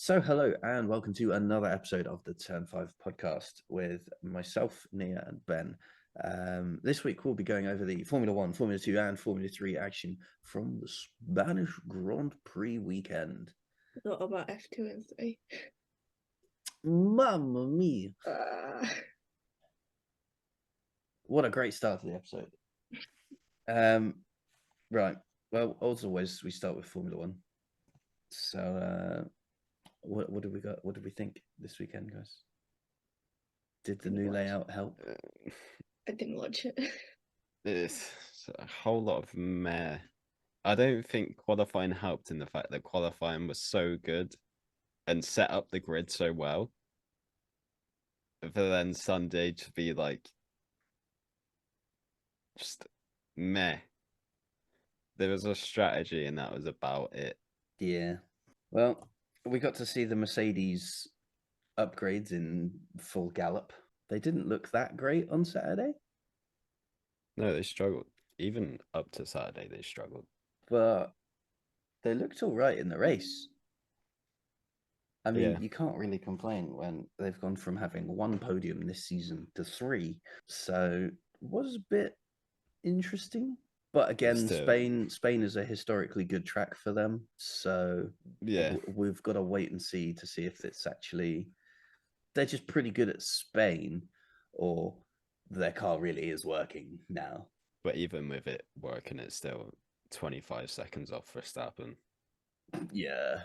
So, hello and welcome to another episode of the Turn 5 podcast with myself, Nia, and Ben. This week we'll be going over the Formula 1, Formula 2, and Formula 3 action from the Spanish Grand Prix weekend. Not about F2 and 3. Mamma mia! What a great start to the episode. Right. Well, as always, we start with Formula 1. So, what did we got? What did we think this weekend, guys? Did the new layout help? I didn't watch it. It's a whole lot of meh. I don't think qualifying helped in the fact that qualifying was so good and set up the grid so well. For then Sunday to be like just meh. There was a strategy and that was about it. Yeah. Well, we got to see the Mercedes upgrades in full gallop. They didn't look that great on Saturday. No, they struggled. Even up to Saturday, they struggled. But they looked all right in the race. I mean, Yeah. you can't really complain when they've gone from having one podium this season to three. So it was a bit interesting. But again, Still. Spain is a historically good track for them. So Yeah. we've got to wait and see to see if it's actually they're just pretty good at Spain, or their car really is working now. But even with it working, it's still 25 seconds off Verstappen. Yeah.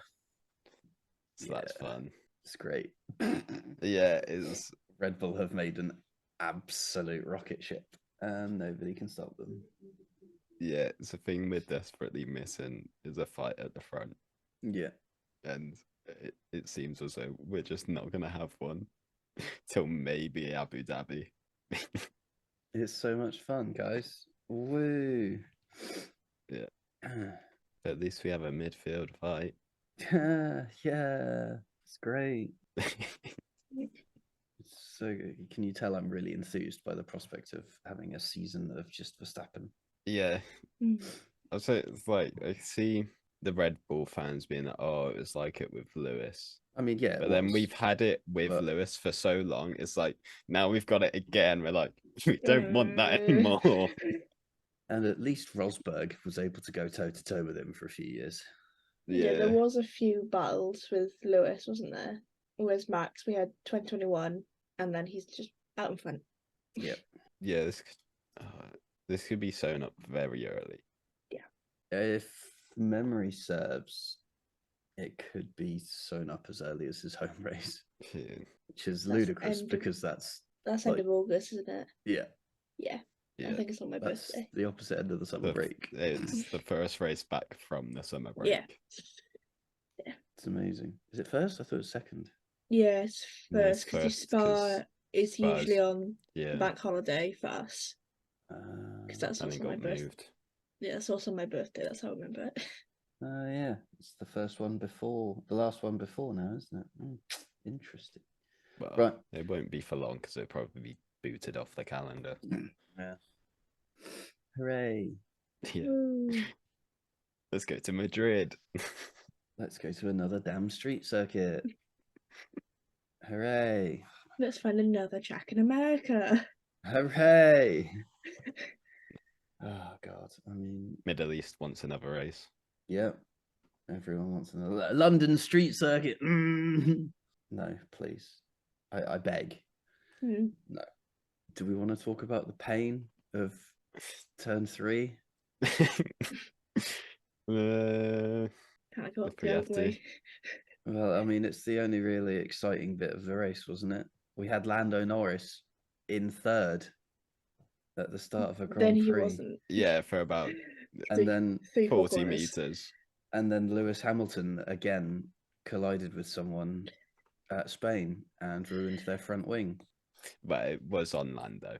So that's fun. It's great. Yeah, it's Red Bull have made an absolute rocket ship and nobody can stop them. Yeah, it's a thing we're desperately missing is a fight at the front. Yeah. And it seems as though we're just not going to have one till maybe Abu Dhabi. It's so much fun, guys. Woo. Yeah. At least we have a midfield fight. Yeah. It's great. So can you tell I'm really enthused by the prospect of having a season of just Verstappen? Yeah. I'd say it's like I see the Red Bull fans being like, oh, it was like it with Lewis. I mean, yeah. But then we've had it with Lewis for so long. It's like now we've got it again. We're like, we don't want that anymore. And at least Rosberg was able to go toe to toe with him for a few years. Yeah, there was a few battles with Lewis, wasn't there? Whereas Max, we had 2021, and then he's just out in front. Yep. Yeah, this could be sewn up very early. Yeah. If memory serves, it could be sewn up as early as his home race, which is ludicrous because that's end of August, isn't it? Yeah. Yeah. I think it's on my birthday. The opposite end of the summer break. It's the first race back from the summer break. Yeah. It's amazing. Is it first? I thought it was second. Yeah, it's first because Spa is usually on bank holiday for us. Because that's also my birthday. Yeah, it's also my birthday. That's how I remember it. Yeah, it's the first one before, the last one before now, isn't it? Interesting. Well, right. It won't be for long because it'll probably be booted off the calendar. Yeah. Hooray. Yeah. Let's go to Madrid. Let's go to another damn street circuit. Hooray. Let's find another track in America. Hooray. Oh, God. I mean... Middle East wants another race. Yep. Everyone wants another. London street circuit. No, please. I beg. No. Do we want to talk about the pain of turn 3? Well, I mean, it's the only really exciting bit of the race, wasn't it? We had Lando Norris in third at the start of a Grand Prix. Then he wasn't. Yeah, for about 40 meters. And then Lewis Hamilton again collided with someone at Spain and ruined their front wing. But it was on Lando.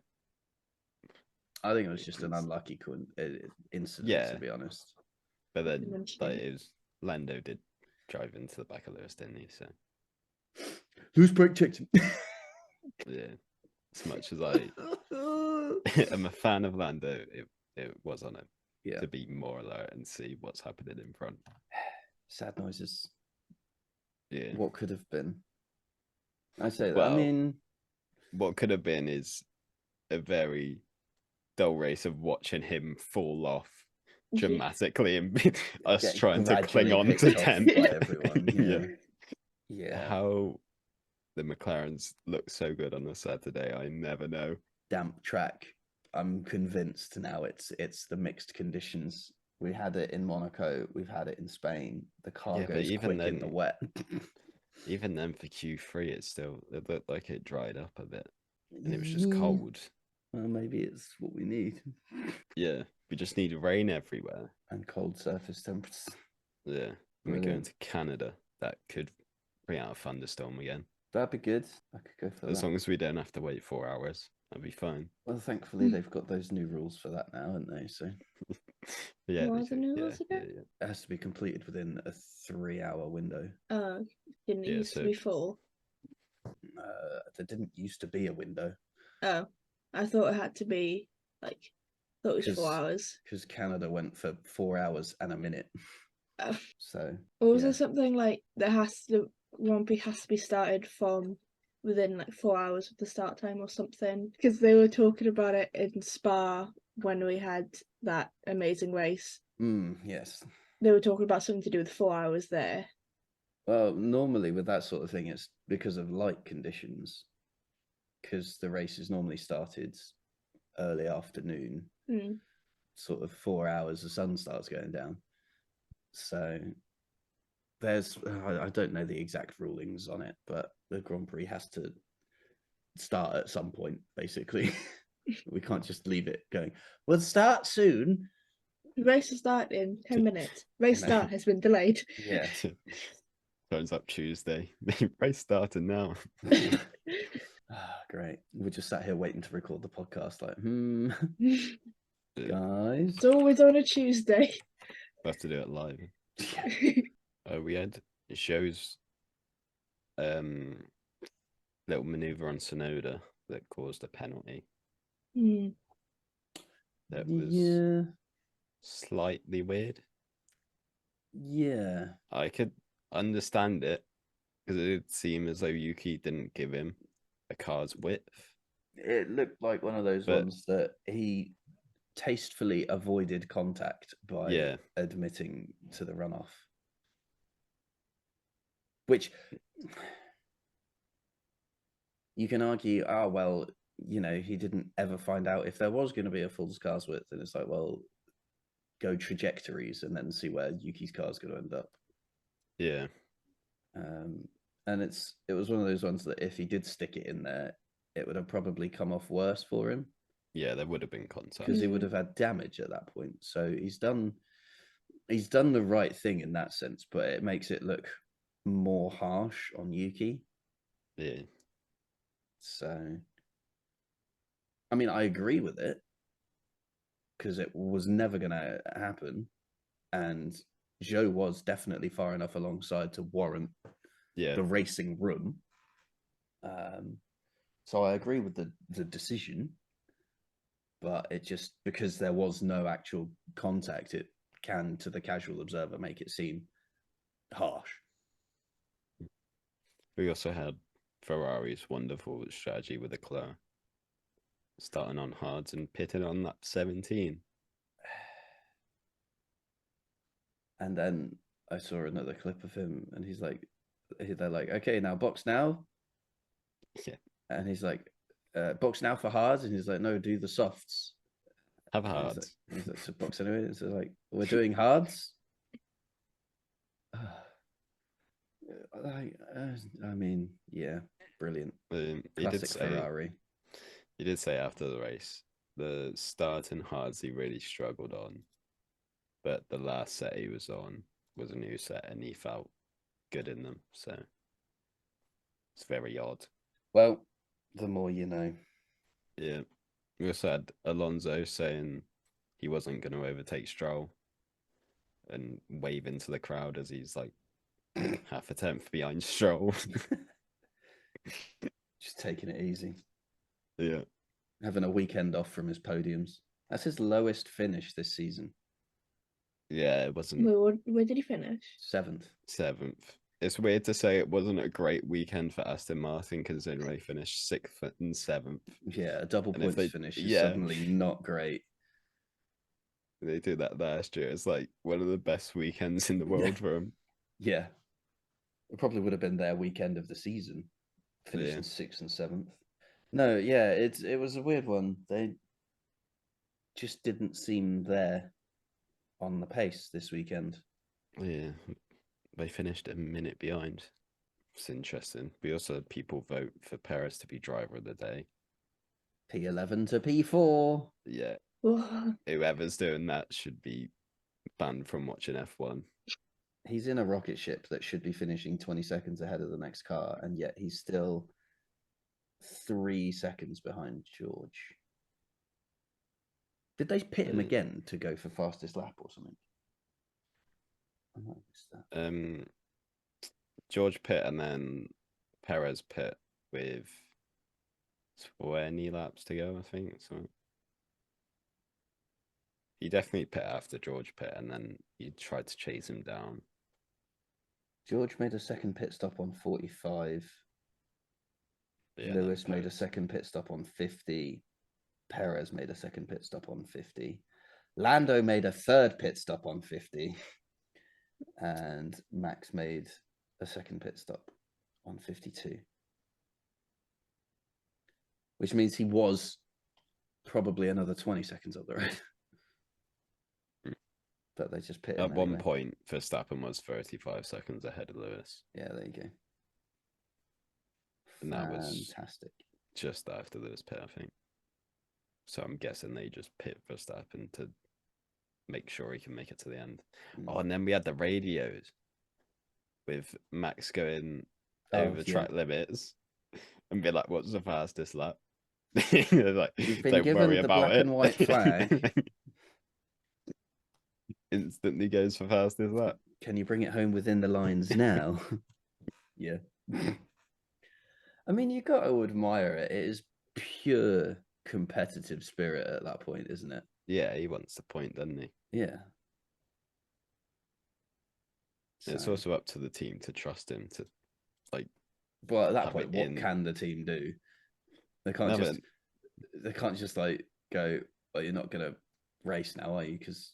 I think it was just an unlucky incident, to be honest. But then Lando did drive into the back of Lewis, didn't he? So Lewis brake checked him. Yeah. As much as I am a fan of Lando, it was on him to be more alert and see what's happening in front. Sad noises. Yeah. What could have been? I say that. Well, I mean, what could have been is a very dull race of watching him fall off dramatically and us trying to cling on to 10th by everyone. yeah. Yeah. How the McLarens look so good on a Saturday, I never know. Damp track. I'm convinced now it's the mixed conditions. We had it in Monaco, we've had it in Spain. The car goes quick in the wet. Even then for Q3 it looked like it dried up a bit. And it was just cold. Well, maybe it's what we need. Yeah. We just need rain everywhere. And cold surface temperatures. Yeah. And we're going to Canada. That could bring out a thunderstorm again. That'd be good. I could go for that. As long as we don't have to wait 4 hours. That'd be fine. Well, thankfully they've got those new rules for that now, haven't they? So yeah, what are the new rules again? It has to be completed within a 3-hour window. Didn't it used to be 4? There didn't used to be a window. Oh, I thought it had to be like. I thought it was 4 hours. Because Canada went for 4 hours and a minute. Oh. So. Or was there something like Grand Prix has to be started from within like 4 hours of the start time or something? Because they were talking about it in Spa when we had that amazing race. Yes. They were talking about something to do with 4 hours there. Well, normally with that sort of thing, it's because of light conditions. Because the race is normally started early afternoon, sort of 4 hours, the sun starts going down. So I don't know the exact rulings on it, but the Grand Prix has to start at some point, basically. We can't just leave it going, we'll start soon. The race will start in 10 minutes. Race start has been delayed. Yeah. Turns up Tuesday. Race starting now. Great. We're just sat here waiting to record the podcast like, guys. It's always on a Tuesday. We have to do it live. We had Zhou's little maneuver on Tsunoda that caused a penalty. That was slightly weird. Yeah. I could understand it because it did seem as though Yuki didn't give him a car's width. It looked like one of those ones that he tastefully avoided contact by admitting to the runoff. Which you can argue, well, he didn't ever find out if there was going to be a full car's width. And it's like, well, go trajectories and then see where Yuki's car is going to end up. Yeah. And it was one of those ones that if he did stick it in there, it would have probably come off worse for him. Yeah, there would have been contact. Because he would have had damage at that point. So he's done the right thing in that sense, but it makes it look more harsh on Yuki. Yeah. So, I mean, I agree with it because it was never going to happen. And Zhou was definitely far enough alongside to warrant the racing room. So I agree with the decision, but it just, because there was no actual contact, it can, to the casual observer, make it seem harsh. We also had Ferrari's wonderful strategy with Leclerc, starting on hards and pitting on lap 17. And then I saw another clip of him, and they're like, okay, now box now. Yeah. And he's like, box now for hards, and he's like, no, do the softs. Have hards. He's like, so box anyway. So like, we're doing hards. I mean, yeah, brilliant. Classic Ferrari. He did say after the race, the start and hards he really struggled on, but the last set he was on was a new set and he felt good in them. So it's very odd. Well, the more you know. Yeah. We also had Alonso saying he wasn't going to overtake Stroll and wave into the crowd as he's like half a tenth behind Stroll. Just taking it easy. Yeah. Having a weekend off from his podiums. That's his lowest finish this season. Yeah, it wasn't. Where did he finish? 7th. It's weird to say it wasn't a great weekend for Aston Martin considering they finished 6th and 7th. Yeah, a double And if points they- finish is yeah. suddenly not great. They did that last year. It's like one of the best weekends in the world for them. Yeah. It probably would have been their weekend of the season, finishing Yeah. 6th and 7th. No, yeah, it was a weird one. They just didn't seem there on the pace this weekend. Yeah, they finished a minute behind. It's interesting. We also had people vote for Perez to be driver of the day. P11 to P4. Yeah, Oh, whoever's doing that should be banned from watching F1. He's in a rocket ship that should be finishing 20 seconds ahead of the next car, and yet he's still 3 seconds behind George. Did they pit him again to go for fastest lap or something? I might have missed that. George pit and then Perez pit with 20 laps to go, I think. So he definitely pit after George pit, and then he tried to chase him down. George made a second pit stop on 45. Yeah, Lewis made a second pit stop on 50. Perez made a second pit stop on 50. Lando made a third pit stop on 50. And Max made a second pit stop on 52. Which means he was probably another 20 seconds up the road. But they just pit him At one anyway. point, Verstappen was 35 seconds ahead of Lewis. Yeah, there you go. And that was fantastic. Just after Lewis pit, I think. So I'm guessing they just pit Verstappen to make sure he can make it to the end. Oh, and then we had the radios with Max going over track limits and be like, "What's the fastest lap?" Like, you've been don't given worry the about black it. and white flag. Instantly goes for fastest lap. Can you bring it home within the lines now? Yeah. I mean, you got to admire it. It is pure competitive spirit at that point, isn't it? Yeah, he wants the point, doesn't he? Yeah. It's also up to the team to trust him to, like. Well, at that have point, it what in. can the team do? They can't No, just. They can't just like go. Well, you're not gonna race now, are you? Because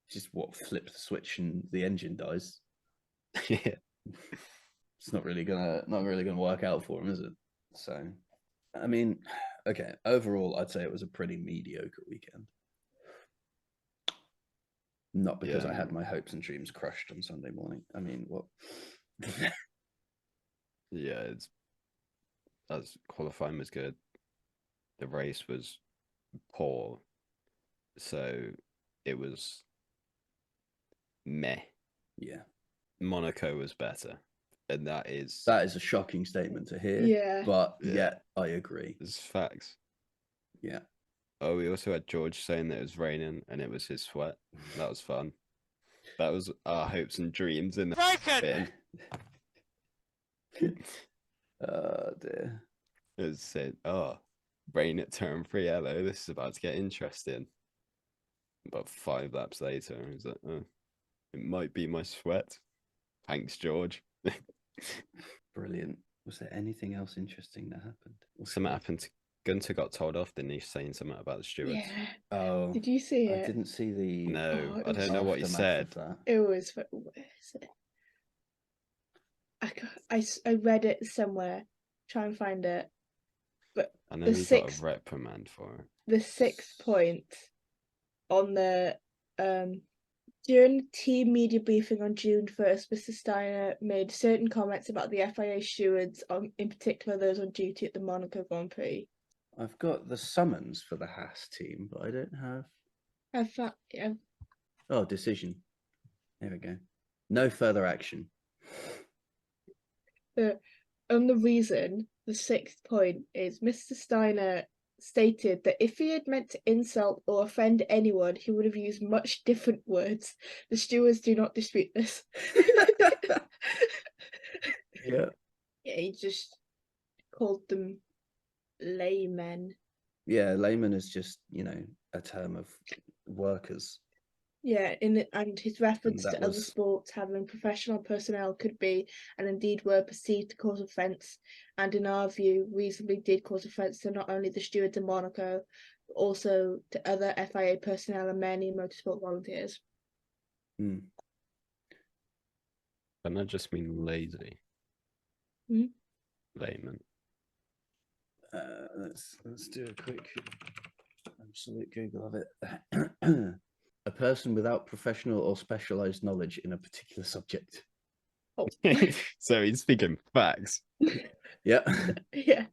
just flip the switch and the engine dies. Yeah. It's not really gonna work out for him, is it? So, I mean, okay. Overall, I'd say it was a pretty mediocre weekend. Not because I had my hopes and dreams crushed on Sunday morning. I mean, what? Yeah, as qualifying was good. The race was poor, so it was meh. Yeah, Monaco was better, and that is a shocking statement to hear. Yeah. But yeah, I agree. It's facts. Yeah. Oh, we also had George saying that it was raining and it was his sweat. That was fun. That was our hopes and dreams in the Oh dear. It was said, "Oh, rain at turn 3, hello. This is about to get interesting." About 5 laps later, I was like, "Oh, it might be my sweat." Thanks, George. Brilliant. Was there anything else interesting that happened? Something happened to Gunter got told off, didn't he, saying something about the stewards? Yeah. Oh, Did you see I it? didn't see the. No, Oh, it I don't was- know what he aftermath said. of that. It was. I read it somewhere. Try and find it. But I know the he got sixth- a reprimand for it. the 6th point on the during team media briefing on June 1st, Mr. Steiner made certain comments about the FIA stewards, in particular those on duty at the Monaco Grand Prix. I've got the summons for the Haas team, but I don't have. Oh, decision. There we go. No further action. And the reason, the 6th point, is Mr. Steiner stated that if he had meant to insult or offend anyone, he would have used much different words. The stewards do not dispute this. Yeah. Yeah, he just called them laymen. Yeah, layman is just, a term of workers. Yeah, and his reference that to other was- sports having professional personnel could be, and indeed were perceived to cause offence, and in our view, reasonably did cause offence to not only the stewards in Monaco, but also to other FIA personnel and many motorsport volunteers. Hmm. And I just mean lazy. Hmm? Layman. Let's do a quick absolute Google of it. A person without professional or specialized knowledge in a particular subject. Oh, So he's speaking facts. Yeah. yeah.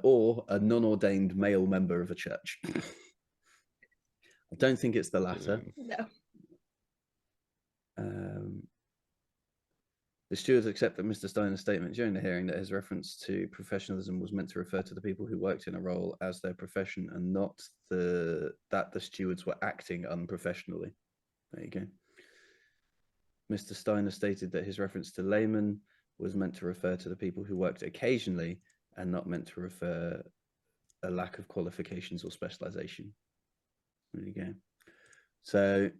Or a non-ordained male member of a church. I don't think it's the latter. No. The stewards accept that Mr. Steiner's statement during the hearing that his reference to professionalism was meant to refer to the people who worked in a role as their profession and not that the stewards were acting unprofessionally. There you go. Mr. Steiner stated that his reference to layman was meant to refer to the people who worked occasionally and not meant to refer a lack of qualifications or specialization. There you go. So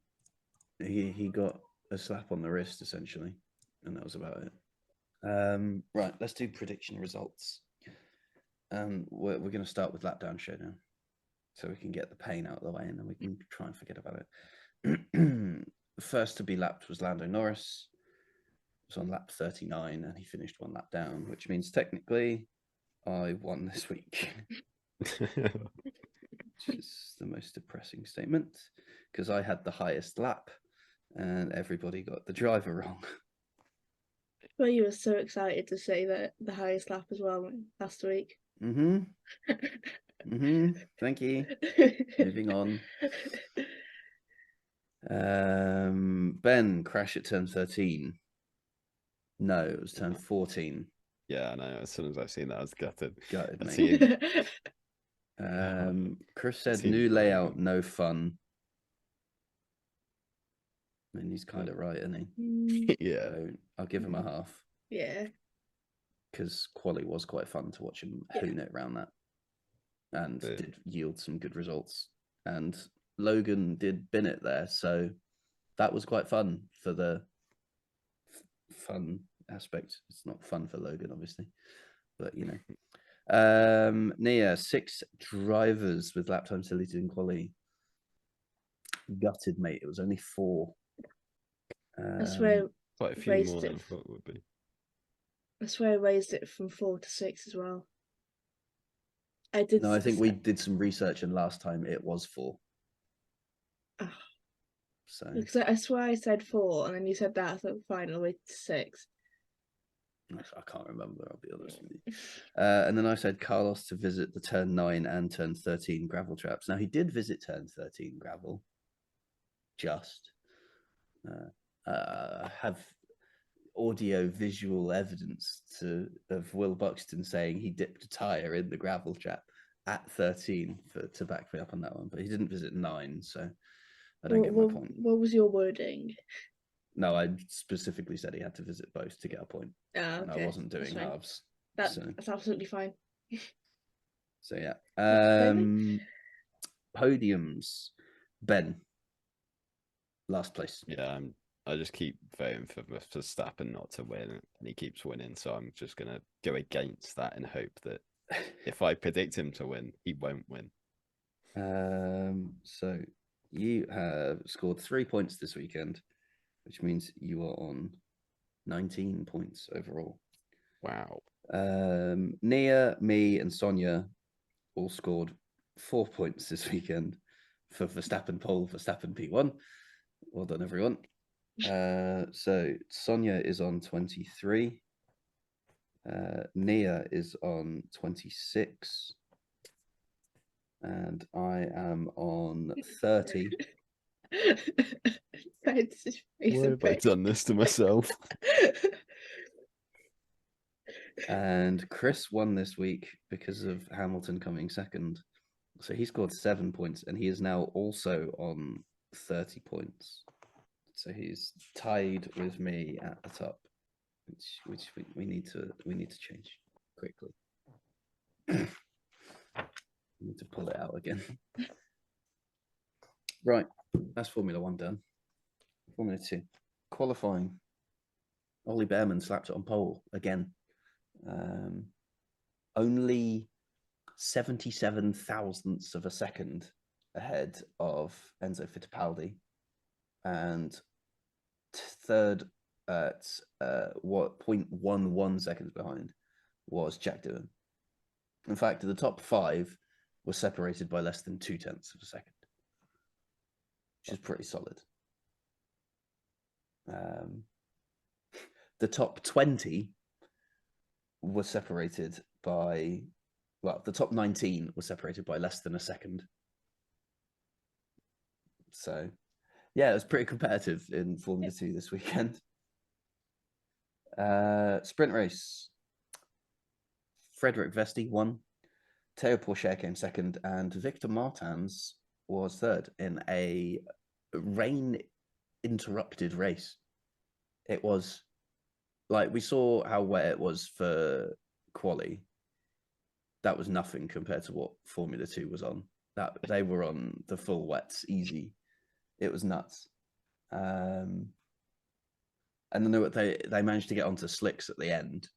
he got a slap on the wrist essentially, and that was about it. Right, let's do prediction results. We're going to start with lap down show now, so we can get the pain out of the way, and then we can try and forget about it. First to be lapped was Lando Norris. It was on lap 39, and he finished one lap down, which means technically I won this week. Which is the most depressing statement, because I had the highest lap, and everybody got the driver wrong. Well, you were so excited to say that the highest lap as well last week. Thank you. Moving on. Ben, crash at turn 13. No, it was turn 14. Yeah, I know. As soon as I seen that, I was gutted. Gutted, I mate. see him. Chris said Seems new very layout, good. no fun. I mean, he's kind of right, isn't he? Yeah. So I'll give him a half, Yeah. because quali was quite fun to watch him hoon it around that, and Yeah. did yield some good results. And Logan did bin it there, so that was quite fun for the fun aspect. It's not fun for Logan, obviously, but you know. Nia, 6 drivers with lap time deleted in quali. Gutted, mate. It was only 4. I swear, Quite a few raised more than I it. thought it would be. I swear, I raised it from 4 to 6 as well. I did. No, I think we did some research, and last time it was 4. Oh, So because I swear I said 4, and then you said that. I thought, fine, I'll wait to 6. I can't remember, I'll be honest with you. And then I said Carlos to visit the turn 9 and turn 13 gravel traps. Now, he did visit turn 13 gravel. Just have audio visual evidence of Will Buxton saying he dipped a tire in the gravel trap at 13 to back me up on that one, but he didn't visit 9, so I don't get my point. What was your wording? No, I specifically said he had to visit both to get a point. Ah, And okay. I wasn't That's doing fine. halves. That's absolutely fine. So yeah. Crazy. Podiums. Ben, last place. Yeah, I just keep voting for Verstappen not to win, and he keeps winning. So I'm just gonna go against that and hope that if I predict him to win, he won't win. So you have scored 3 points this weekend, which means you are on 19 points overall. Wow. Nia, me, and Sonia all scored 4 points this weekend for Verstappen pole, Verstappen P1. Well done, everyone. So Sonia is on 23. Nia is on 26. And I am on 30. Why have I done this to myself? And Chris won this week because of Hamilton coming second. So he scored 7 points, and he is now also on 30 points. So he's tied with me at the top, which we need to change quickly. We need to pull it out again. Right, that's Formula One done. Formula Two, qualifying. Ollie Behrman slapped it on pole again. Only 77 thousandths of a second ahead of Enzo Fittipaldi, and third at 0.11 seconds behind was Jack Doohan. In fact, the top five were separated by less than 0.2 of a second, which is pretty solid. The top 20 was separated by, well, the top 19 was separated by less than a second. So, yeah, it was pretty competitive in Formula 2 this weekend. Sprint race. Frederick Vesti won. Théo Pourchaire came second, and Victor Martins was third in a rain-interrupted race. It was like, we saw how wet it was for quali. That was nothing compared to what Formula 2 was on. That they were on the full wets, easy. It was nuts. And then they managed to get onto slicks at the end,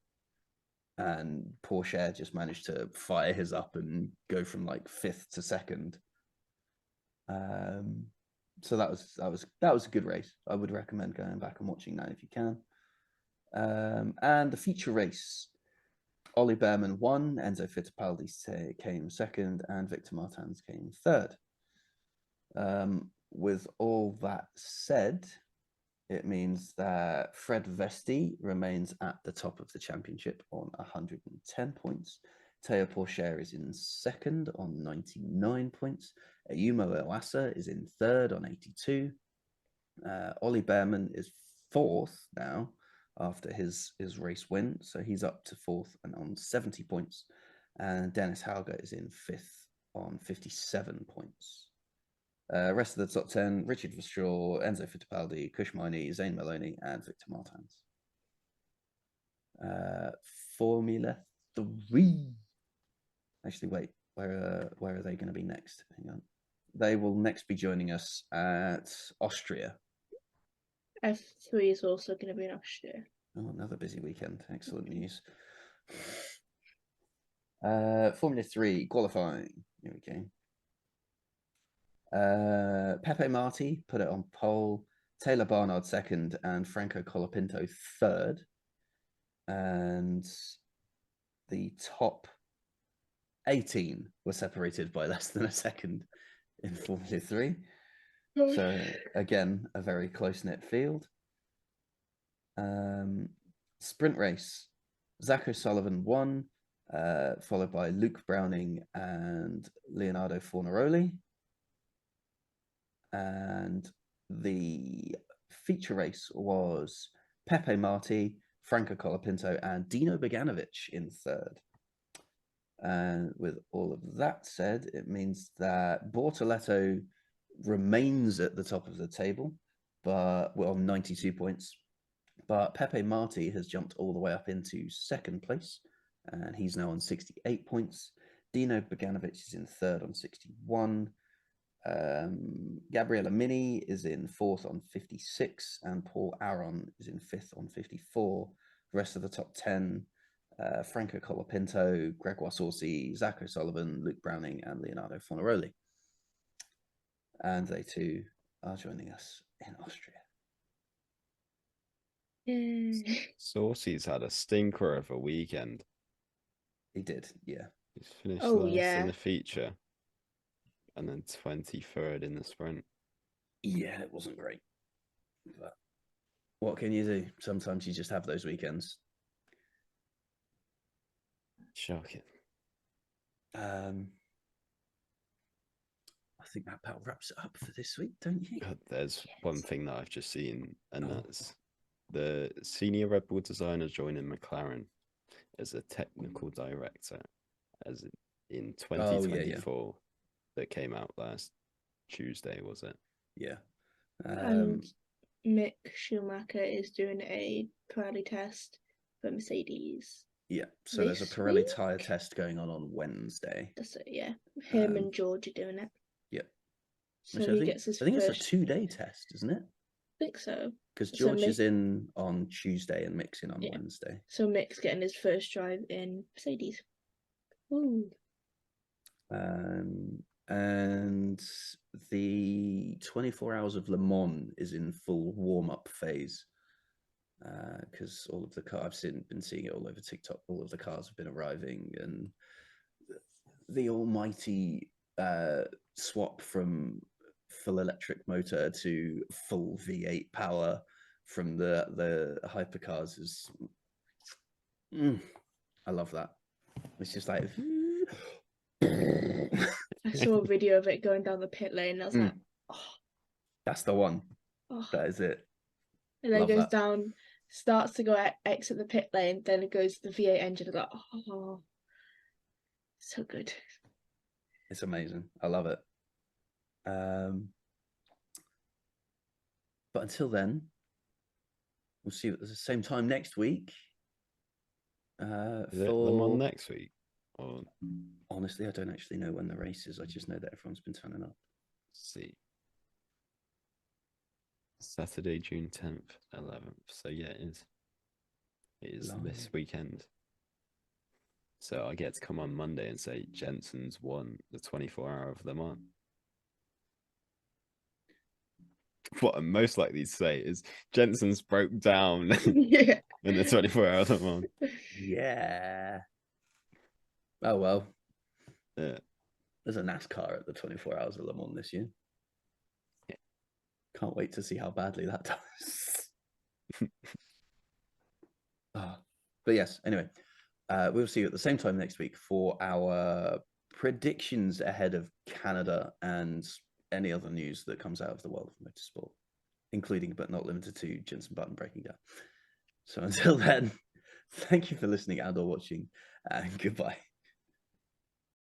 and Pourchaire just managed to fire his up and go from like 5th to 2nd. So that was a good race. I would recommend going back and watching that if you can. And the feature race, Ollie Behrman won, Enzo Fittipaldi came second, and Victor Martins came third. With all that said, it means that Fred Vesti remains at the top of the championship on 110 points. Théo Pourchaire is in second on 99 points. Ayumu Iwasa is in third on 82. Ollie Behrman is fourth now after his race win, so he's up to fourth and on 70 points. And Dennis Hauger is in fifth on 57 points. Rest of the top 10, Richard Verschoor, Enzo Fittipaldi, Kush Maini, Zane Maloney, and Victor Martins. Formula 3. Actually, wait, where are they going to be next? Hang on. They will next be joining us at Austria. F3 is also going to be in Austria. Oh, another busy weekend. Excellent news. Formula 3 qualifying. Here we go. Pepe Marti put it on pole, Taylor Barnard second, and Franco Colapinto third. And the top 18 were separated by less than a second in Formula 3. So again, a very close-knit field. Sprint race, Zach O'Sullivan won, followed by Luke Browning and Leonardo Fornaroli. And the feature race was Pepe Marti, Franco Colapinto, and Dino Beganovic in third. And with all of that said, it means that Bortoleto remains at the top of the table, but on 92 points. But Pepe Marti has jumped all the way up into second place, and he's now on 68 points. Dino Beganovic is in third on 61. Gabriella Mini is in fourth on 56, and Paul Aron is in fifth on 54. The rest of the top 10, Franco Colapinto, Gregoire Sorsi, Zach O'Sullivan, Luke Browning, and Leonardo Fornaroli. And they too are joining us in Austria. Sorsi's had a stinker of a weekend. He did, yeah. He's finished Oh, last yeah. in the feature, and then 23rd in the sprint. Yeah, it wasn't great. But what can you do? Sometimes you just have those weekends. Shocking. I think that about wraps it up for this week, don't you? God, there's one thing that I've just seen, and Oh. that's the senior Red Bull designer joining McLaren as a technical director, as in 2024. That came out last Tuesday, was it? Yeah. And Mick Schumacher is doing a Pirelli test for Mercedes. Yeah, so there's a This Pirelli week? tyre test going on Wednesday. That's it, yeah. Him Um, and George are doing it. Yeah. So Which he gets his I think it's a first. 2-day test, isn't it? I think so. Because So George is in on Tuesday and Mick's in on Yeah. Wednesday. So Mick's getting his first drive in Mercedes. Ooh. And the 24 Hours of Le Mans is in full warm-up phase. Because all of the cars, I've been seeing it all over TikTok. All of the cars have been arriving, and the almighty swap from full electric motor to full V8 power from the hypercars is. I love that. It's just like. I saw a video of it going down the pit lane. And I was like, oh. That's the one. Oh. That is it. And then Love it goes that. down, starts to go exit the pit lane, then it goes to the V8 engine. Like, oh, so good. It's amazing. I love it. But until then, we'll see you at the same time next week. Is it Le Mans next week? Or... Honestly, I don't actually know when the race is. I just know that everyone's been turning up. Let's see. Saturday, June 10th, 11th. So yeah, it is. It is this weekend. So I get to come on Monday and say Jensen's won the 24-hour of Le Mans. What I'm most likely to say is Jensen's broke down Yeah. in the 24-hour of Le Mans. Yeah. Oh well. Yeah. There's a NASCAR at the 24 Hours of Le Mans this year. Yeah. Can't wait to see how badly that does. But yes, anyway, we'll see you at the same time next week for our predictions ahead of Canada and any other news that comes out of the world of motorsport, including but not limited to Jensen Button breaking down. So until then, thank you for listening and or watching, and goodbye.